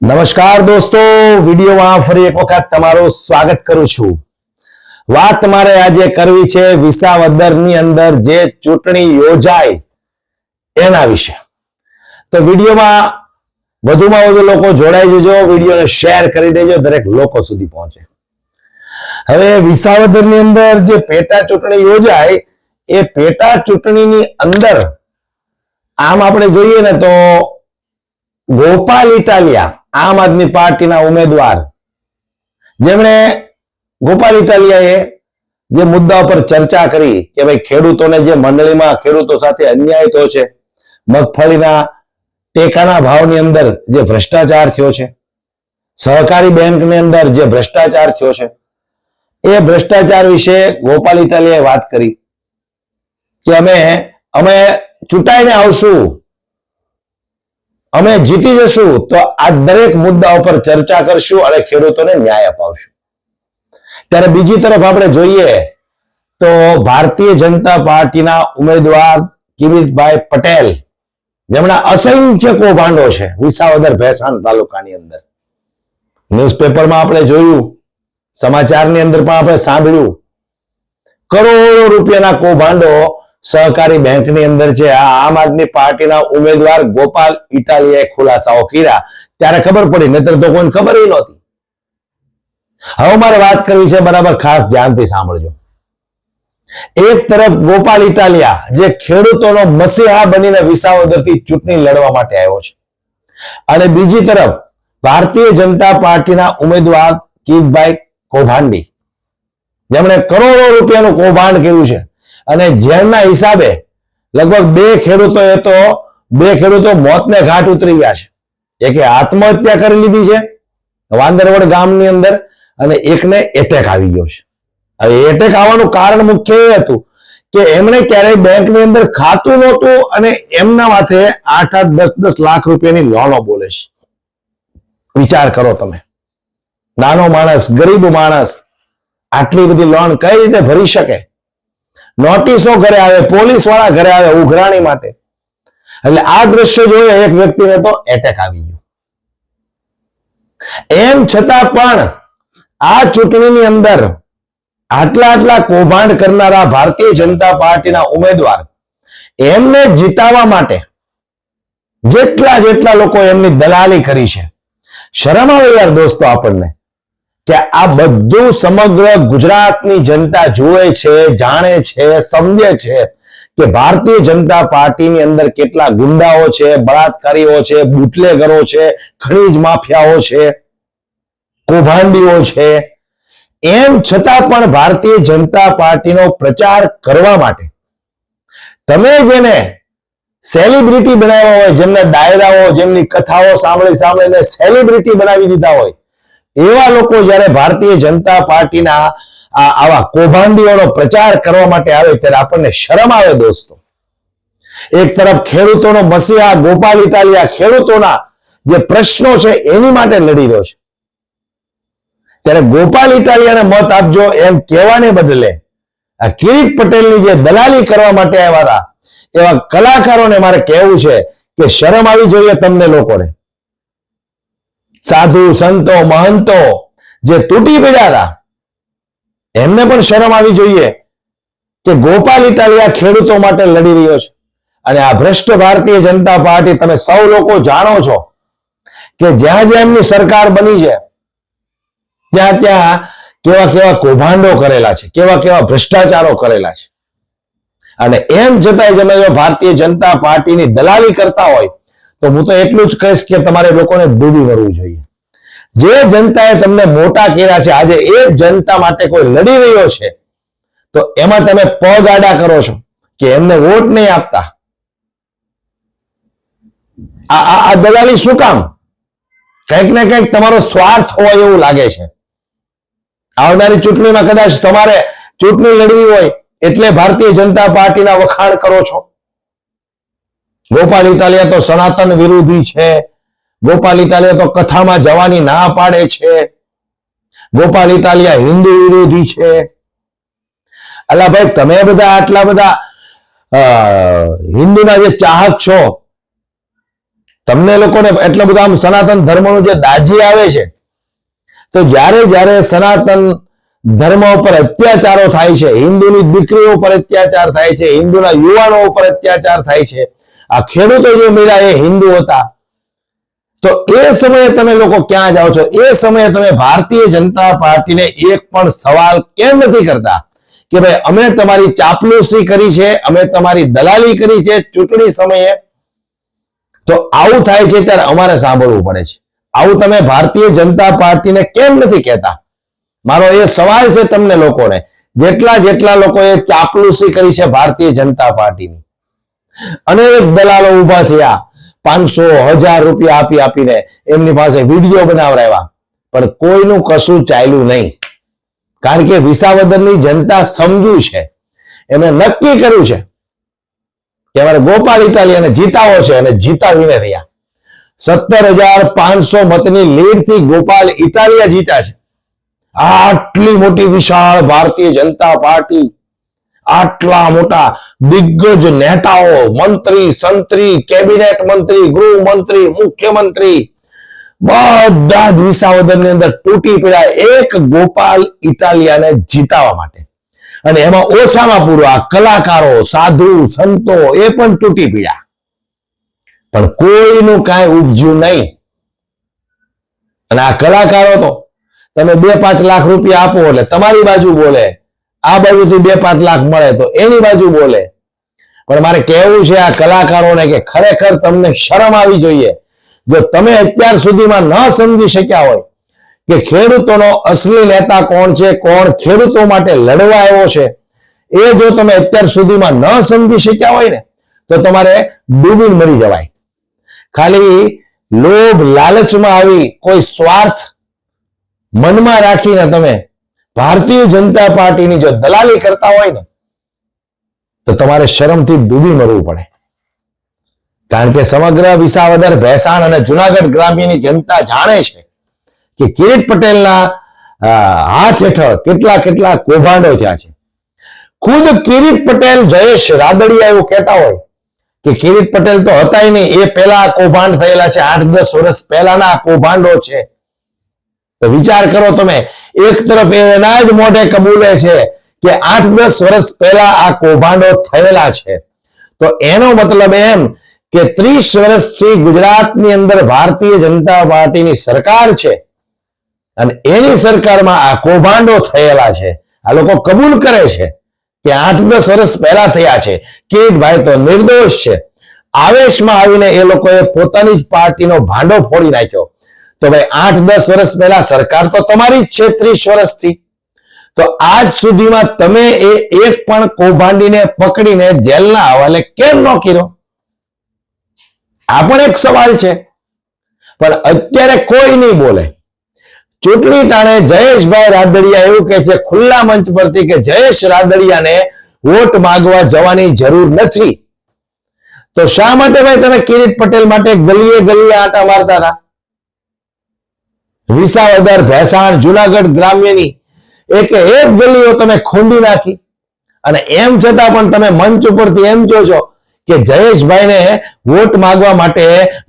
નમસ્કાર દોસ્તો, વિડીયોમાં ફરી એક વખત તમારું સ્વાગત કરું છું. વાત તમારે આજે કરવી છે વિસાવદરની અંદર જે ચૂંટણી યોજાય એના વિશે. તો વિડીયોમાં વધુમાં વધુ લોકો જોડાઈ જજો, વિડીયોને શેર કરી દેજો, દરેક લોકો સુધી પહોંચે. હવે વિસાવદરની અંદર જે પેટા ચૂંટણી યોજાય એ પેટા ચૂંટણીની અંદર આમ આપણે જોઈએ ને તો ગોપાલ ઇટાલિયા આમ આદમી પાર્ટીના ઉમેદવાર, જેમણે ગોપાલ ઇટાલિયાએ જે મુદ્દા પર ચર્ચા કરી કે ભાઈ ખેડૂતોને જે મંડળીમાં ખેડૂતો સાથે અન્યાય થયો છે, મગફળીના ટેકાના ભાવની અંદર જે ભ્રષ્ટાચાર થયો છે, સહકારી બેંકની અંદર જે ભ્રષ્ટાચાર થયો છે, એ ભ્રષ્ટાચાર વિશે ગોપાલ ઇટાલિયાએ વાત કરી કે અમે ચૂંટાઈને આવશું, અમે જીતી જશું તો આ દરેક મુદ્દા ઉપર ચર્ચા કરશું અને ખેડૂતોને ન્યાય અપાવશું. ત્યારે બીજી તરફ આપણે જોઈએ તો ભારતીય જનતા પાર્ટીના ઉમેદવાર કિરીટભાઈ પટેલ, જેમના અસંખ્ય કૌભાંડો છે વિસાવદર ભેસાણ તાલુકાની અંદર, ન્યૂઝપેપરમાં આપણે જોયું, સમાચારની અંદર પણ આપણે સાંભળ્યું, કરોડો રૂપિયાના કૌભાંડો સહકારી બેંકની અંદર છે. આમ આદમી પાર્ટીના ઉમેદવાર ગોપાલ ઇટાલિયાએ ખુલાસાઓ કર્યા ત્યારે ખબર પડી, નહીતર તો કોઈને ખબર નહોતી. હવે મારે વાત કરવી છે, બરાબર ખાસ ધ્યાનથી સાંભળજો. એક તરફ ગોપાલ ઇટાલિયા જે ખેડૂતોનો મસીહા બનીને વિસાવદરથી ચૂંટણી લડવા માટે આવ્યો છે, અને બીજી તરફ ભારતીય જનતા પાર્ટીના ઉમેદવાર કિરીટભાઈ કૌભાંડી, જેમણે કરોડો રૂપિયાનું કૌભાંડ કર્યું છે અને જેમના હિસાબે લગભગ બે ખેડૂતો મોતને ઘાટ ઉતરી ગયા છે. એકે આત્મહત્યા કરી લીધી છે વાંદરવડ ગામની અંદર, અને એકને એટેક આવી ગયો છે. હવે એટેક આવવાનું કારણ મુખ્ય એ હતું કે એમણે ક્યારેય બેંકની અંદર ખાતું નહોતું અને એમના માથે 8-10 લાખ રૂપિયાની લોનો બોલે છે. વિચાર કરો તમે, નાનો માણસ, ગરીબ માણસ આટલી બધી લોન કઈ રીતે ભરી શકે? નોટિસો ઘરે આવે, પોલીસ વાળા ઘરે આવે ઉઘરાણી માટે. એટલે આ દ્રશ્ય જોયે એક વ્યક્તિને તો એટેક આવી ગયો. એમ છતાં પણ આ ચૂંટણીની અંદર આટલા કૌભાંડ કરનારા ભારતીય જનતા પાર્ટીના ઉમેદવાર, એમને જીતાવવા માટે જેટલા લોકો એમની દલાલી કરી છે, શરમ આવે યાર દોસ્તો આપણને કે આ બધું સમગ્ર ગુજરાતની જનતા જુએ છે, જાણે છે, સમજે છે કે ભારતીય જનતા પાર્ટીની અંદર કેટલા ગુંડાઓ છે, બળાત્કારીઓ છે, બુટલેગરો છે, ખનીજ માફિયાઓ છે, કૌભાંડીઓ છે. એમ છતાં પણ ભારતીય જનતા પાર્ટીનો પ્રચાર કરવા માટે તમે જેને સેલિબ્રિટી બનાવ્યા હોય, જેમના ડાયરાઓ, જેમની કથાઓ સાંભળીને સેલિબ્રિટી બનાવી દીધા હોય, એવા લોકો જ્યારે ભારતીય જનતા પાર્ટીના આવા કૌભાંડીઓનો પ્રચાર કરવા માટે આવે ત્યારે આપણને શરમ આવે દોસ્તો. એક તરફ ખેડૂતોનો મસીહા ગોપાલ ઇટાલિયા ખેડૂતોના જે પ્રશ્નો છે એની માટે લડી રહ્યો છે, ત્યારે ગોપાલ ઇટાલિયાને મત આપજો એમ કહેવાને બદલે આ કિરીટ પટેલની જે દલાલી કરવા માટે આવ્યા હતા એવા કલાકારોને મારે કહેવું છે કે શરમ આવી જોઈએ તમને લોકોને. સાધુ સંતો મહંતો જે તૂટી પડ્યા હતા એમને પણ શરમ આવી જોઈએ કે ગોપાલ ઇટાલિયા ખેડૂતો માટે લડી રહ્યો છે. અને આ ભ્રષ્ટ ભારતીય જનતા પાર્ટી, તમે સૌ લોકો જાણો છો કે જ્યાં એમની સરકાર બની છે ત્યાં કેવા કૌભાંડો કરેલા છે, કેવા ભ્રષ્ટાચારો કરેલા છે. અને એમ છતાંય તમે જો ભારતીય જનતા પાર્ટીની દલાલી કરતા હોય તો હું તો એટલું જ કહીશ કે તમારે લોકોને ડૂબી મરવું જોઈએ. જે જનતાએ તમને મોટા કર્યા છે, આજે એ જનતા માટે કોઈ લડી રહ્યો છે તો એમાં તમે પગ આડા કરો છો કે એમને વોટ નહીં આપતા. આ દલાલી શું કામ? કંઈક ને કંઈક તમારો સ્વાર્થ હોય એવું લાગે છે. આવનારી ચૂંટણીમાં કદાચ તમારે ચૂંટણી લડવી હોય એટલે ભારતીય જનતા પાર્ટીના વખાણ કરો છો. ગોપાલ ઇટાલિયા તો સનાતન વિરોધી છે, ગોપાલ ઇટાલિયા તો કથામાં જવાની ના પાડે છે, ગોપાલ ઇટાલિયા હિન્દુ વિરોધી છે. અલા ભાઈ, તમે બધા આટલા બધા હિન્દુના જે ચાહક છો તમને લોકોને એટલું બધું આમ સનાતન ધર્મનું જે દાજી આવે છે, તો જ્યારે જ્યારે સનાતન ધર્મ ઉપર અત્યાચારો થાય છે, હિન્દુની દીકરીઓ ઉપર અત્યાચાર થાય છે, હિન્દુના યુવાનો ઉપર અત્યાચાર થાય છે, આ ખેડૂતો જે મળ્યા એ હિન્દુ હતા, તો એ સમયે તમે લોકો ક્યાં જાઓ છો? એ સમયે તમે ભારતીય જનતા પાર્ટીને એક પણ સવાલ કેમ નથી કરતા કે ભાઈ અમે તમારી ચાપલુસી કરી છે, અમે તમારી દલાલી કરી છે ચૂંટણી સમયે? તો આવું થાય છે ત્યારે અમારે સાંભળવું પડે છે. આવું તમે ભારતીય જનતા પાર્ટીને કેમ નથી કહેતા? મારો એ સવાલ છે તમને લોકોને. જેટલા લોકોએ ચાપલુસી કરી છે ભારતીય જનતા પાર્ટીની, અનેક દલાલો ઉભા થયા, 500,000 રૂપિયા આપીને એમની પાસે વિડીયો બનાવરાવ્યા, પણ કોઈનું કશું ચાલ્યું નહીં. કારણ કે વિસાવદરની જનતા સમજુ છે, એમણે નક્કી કર્યું છે કે અમારે ગોપાલ ઇટાલિયાને જીતાવો છે, અને જીતાવીને રહ્યા. 17,500 મતની લીડથી ગોપાલ ઇટાલિયા જીત્યા છે. આટલી મોટી વિશાળ ભારતીય જનતા પાર્ટી, આટલા મોટા દિગ્ગજ નેતાઓ, મંત્રી, સંત્રી, કેબિનેટ મંત્રી, ગૃહમંત્રી, મુખ્યમંત્રી બધા જ વિસાવદરની અંદર તૂટી પડ્યા એક ગોપાલ ઇટાલિયાને જીતાવા માટે. અને એમાં ઓછામાં પૂરું આ કલાકારો, સાધુ, સંતો એ પણ તૂટી પડ્યા, પણ કોઈનું કાંઈ ઉપજ્યું નહીં. અને આ કલાકારો તો તમે 2-5 લાખ રૂપિયા આપો એટલે તમારી બાજુ બોલે, આ બાજુથી 2-5 લાખ મળે તો એની બાજુ બોલે. પણ મારે કહેવું છે આ કલાકારોને કે ખરેખર તમને શરમ આવી જોઈએ. જો તમે અત્યાર સુધીમાં ન સમજી શક્યા હોય કે ખેડૂતોનો અસલી નેતા કોણ છે, કોણ ખેડૂતો માટે લડવા આવ્યો છે, એ જો તમે અત્યાર સુધીમાં ન સમજી શક્યા હોય ને તો તમારે ડૂબીને મરી જવાય. ખાલી લોભ લાલચમાં આવી કોઈ સ્વાર્થ મનમાં રાખીને તમે ભારતીય જનતા પાર્ટીની જો દલાલી કરતા હોય ને તો તમારે શરમથી ડૂબી મરવું પડે. કારણ કે સમગ્ર વિસાવદર, ભેસાણ અને જુનાગઢ ગ્રામ્યની જનતા જાણે છે કે કિરીટ પટેલના હાથ હેઠળ કેટલા કૌભાંડો થયા છે. ખુદ કિરીટ પટેલ, જયેશ રાદડિયા એવું કહેતા હોય કે કિરીટ પટેલ તો હતા નહીં, એ પહેલા કૌભાંડ થયેલા છે, 8-10 વર્ષ પહેલાના કૌભાંડો છે. તો વિચાર કરો તમે, એક તરફ એના જ મોઢે કબૂલે છે કે 8-10 વર્ષ પહેલા આ કૌભાંડો થયેલા છે, તો એનો મતલબ એમ કે 30 વર્ષથી ગુજરાતની અંદર ભારતીય જનતા પાર્ટીની સરકાર છે અને એની સરકારમાં આ કૌભાંડો થયેલા છે. આ લોકો કબૂલ કરે છે કે 8-10 વર્ષ પહેલા થયા છે. કિરીટભાઈ તો નિર્દોષ છે. આવેશમાં આવીને એ લોકોએ પોતાની જ પાર્ટીનો ભાંડો ફોડી નાખ્યો. તો ભાઈ 8-10 વર્ષ પહેલા સરકાર તો તમારી જ છે 30 વર્ષથી, તો આજ સુધીમાં તમે એ એક પણ કૌભાંડીને પકડીને જેલના હવાલે કેમ ન કર્યો? આ પણ એક સવાલ છે. પણ અત્યારે કોઈ નહીં બોલે. ચૂંટણી ટાણે જયેશભાઈ રાદડિયા એવું કહે છે ખુલ્લા મંચ પરથી કે જયેશ રાદડિયાને વોટ માંગવા જવાની જરૂર નથી. તો શા માટે ભાઈ તમે કિરીટ પટેલ માટે ગલીએ આંટા મારતા હતા? વિસાવદર, ભેસાણ, જુનાગઢ ગ્રામ્યની એક ગલીઓ તમે ખોંડી નાખી, અને એમ છતાં પણ તમે મંચ ઉપરથી એમ કહો છો કે જયેશભાઈને વોટ માંગવા માટે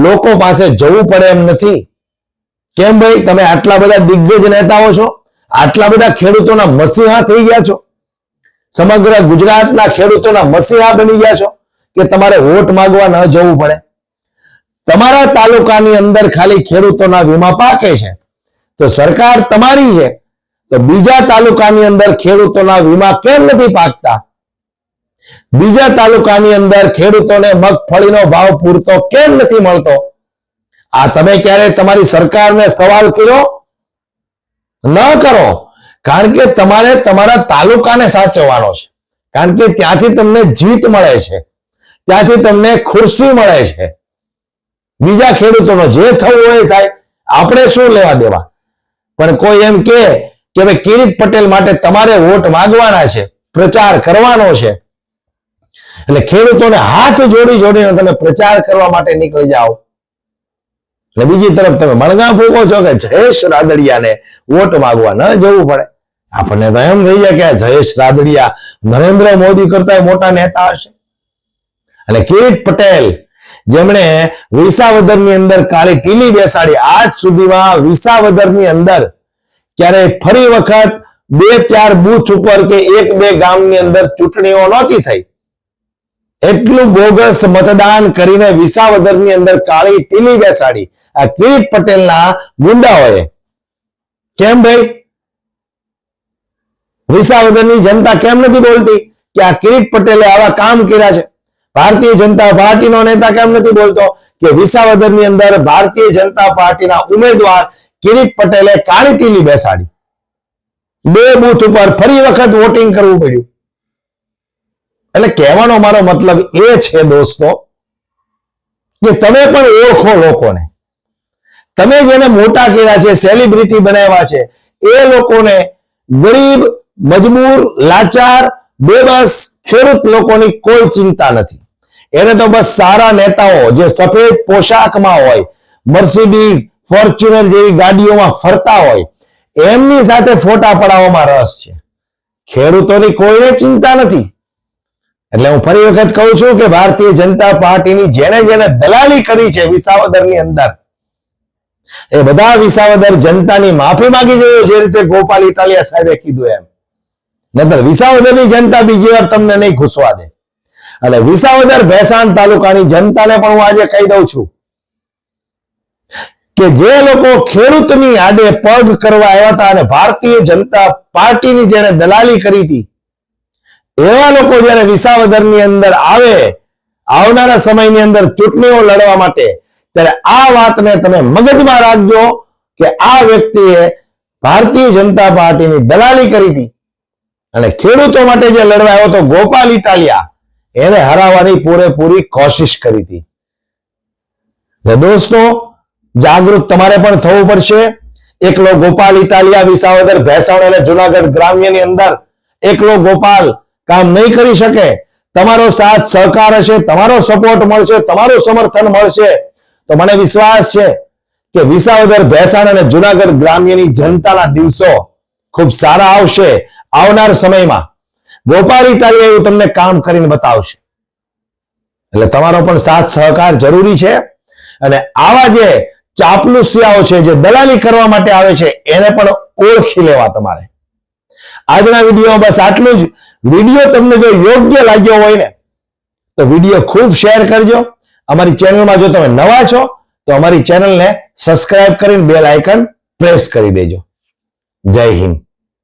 લોકો પાસે જવું પડે એમ નથી. કેમ ભાઈ? તમે આટલા બધા દિગ્ગજ નેતાઓ છો, આટલા બધા ખેડૂતોના મસીહા થઈ ગયા છો, સમગ્ર ગુજરાતના ખેડૂતોના મસીહા બની ગયા છો કે તમારે વોટ માંગવા ન જવું પડે. તમારા તાલુકાની અંદર ખાલી ખેડૂતોના વીમા પાકે છે, તો સરકાર તમારી છે, તો બીજા તાલુકાની અંદર ખેડૂતોના વીમા કેમ નથી પાકતા? બીજા તાલુકાની અંદર ખેડૂતોને મગફળીનો ભાવ પૂરતો કેમ નથી મળતો? આ તમે ક્યારે તમારી સરકારને સવાલ કર્યો? ન કરો. કારણ કે તમારે તમારા તાલુકાને સાચવવાનો છે. કારણ કે ત્યાંથી તમને જીત મળે છે, ત્યાંથી તમને ખુરશી મળે છે. બીજા ખેડૂતોનો જે થવું હોય થાય, આપણે શું લેવા દેવા? પણ કોઈ એમ કે ભાઈ કિરીટ પટેલ માટે તમારે વોટ માંગવાના છે, પ્રચાર કરવાનો છે, એટલે ખેડૂતોને હાથ જોડીને તમે પ્રચાર કરવા માટે નીકળી જાઓ. અને બીજી તરફ તમે મણગા ફૂંકો છો કે જયેશ રાદડિયાને વોટ માંગવા ન જવું પડે. આપણને તો એમ થઈ જાય કે જયેશ રાદડિયા નરેન્દ્ર મોદી કરતા મોટા નેતા હશે. અને કિરીટ પટેલ જેમણે વિસાવદરની અંદર કાળી ટીલી બેસાડી. આજ સુધીમાં વિસાવદરની અંદર ક્યારે ફરી વખત 2-4 બૂથ ઉપર કે 1-2 ગામની અંદર ચૂંટણીઓ નહોતી થઈ. એટલું બોગસ મતદાન કરીને વિસાવદરની અંદર કાળી ટીલી બેસાડી આ કિરીટ પટેલના ગુંડાઓએ. કેમ ભાઈ? વિસાવદરની જનતા કેમ નથી બોલતી કે આ કિરીટ પટેલે આવા કામ કર્યા છે? ભારતીય જનતા પાર્ટીનો નેતા કેમ નથી બોલતો કે વિસાવદરની અંદર ભારતીય જનતા પાર્ટીના ઉમેદવાર કિરીટ પટેલે કાળી ટીલી બેસાડી? 2 બૂથ ઉપર ફરી વખત વોટિંગ કરવું પડ્યું. એટલે કહેવાનો મારો મતલબ એ છે દોસ્તો કે તમે પણ ઓળખો લોકોને. તમે જેને મોટા કર્યા છે, સેલિબ્રિટી બનાવ્યા છે, એ લોકોને ગરીબ, મજબૂર, લાચાર, બેબસ ખેડૂત લોકોની કોઈ ચિંતા નથી. એને તો બસ સારા નેતાઓ જે સફેદ પોશાકમાં હોય, મર્સિડીઝ, ફોર્ચ્યુનર જેવી ગાડીઓમાં ફરતા હોય, એમની સાથે ફોટા પડાવવામાં રસ છે. ખેડૂતોની કોઈને ચિંતા નથી. એટલે હું ફરી વખત કહું છું કે ભારતીય જનતા પાર્ટીની જેને જેને દલાલી કરી છે વિસાવદરની અંદર, એ બધા વિસાવદર જનતાની માફી માંગી જોઈએ, જે રીતે ગોપાલ ઇટાલિયા સાહેબે કીધું એમ. નહીતર વિસાવદરની જનતા બીજી વાર તમને નહીં ઘૂસવા દે. અને વિસાવદર ભેસાણ તાલુકાની જનતાને પણ હું આજે કહી દઉં છું કે જે લોકો ખેડૂતની આડે પગ કરવા આવ્યા હતા અને ભારતીય જનતા પાર્ટીની જેને દલાલી કરી હતી, એવા લોકો જયારે વિસાવદરની અંદર આવે આવનારા સમયની અંદર ચૂંટણીઓ લડવા માટે, ત્યારે આ વાતને તમે મગજમાં રાખજો કે આ વ્યક્તિએ ભારતીય જનતા પાર્ટીની દલાલી કરી હતી અને ખેડૂતો માટે જે લડવા આવ્યો હતો ગોપાલ ઇટાલિયા, એને હરાવવાની પૂરેપૂરી કોશિશ કરી હતી. દોસ્તો, જાગૃત તમારે પણ થવું પડશે. એકલો ગોપાલ ઇટાલિયા વિસાવદર, ભેસાણ અને જુનાગઢ ગ્રામ્યની અંદર એકલો ગોપાલ કામ નહીં કરી શકે. તમારો સાથ સહકાર હશે, તમારો સપોર્ટ મળશે, તમારું સમર્થન મળશે તો મને વિશ્વાસ છે કે વિસાવદર, ભેસાણ અને જુનાગઢ ગ્રામ્યની જનતાના દિવસો ખૂબ સારા આવશે. આવનાર સમયમાં ગોપાલ ઇટાલિયા એવું તમને કામ કરીને બતાવશે. એટલે તમારો પણ સાથ સહકાર જરૂરી છે. અને આવા જે ચાપલુસિયાઓ છે, જે દલાલી કરવા માટે આવે છે, એને પણ ઓળખી લેવા તમારે. આજના વિડીયોમાં બસ આટલું જ. વિડીયો તમને જો યોગ્ય લાગ્યો હોય ને તો વિડીયો ખૂબ શેર કરજો. અમારી ચેનલમાં જો તમે નવા છો તો અમારી ચેનલને સબસ્ક્રાઇબ કરીને બેલ આઇકન પ્રેસ કરી દેજો. જય હિન્દ.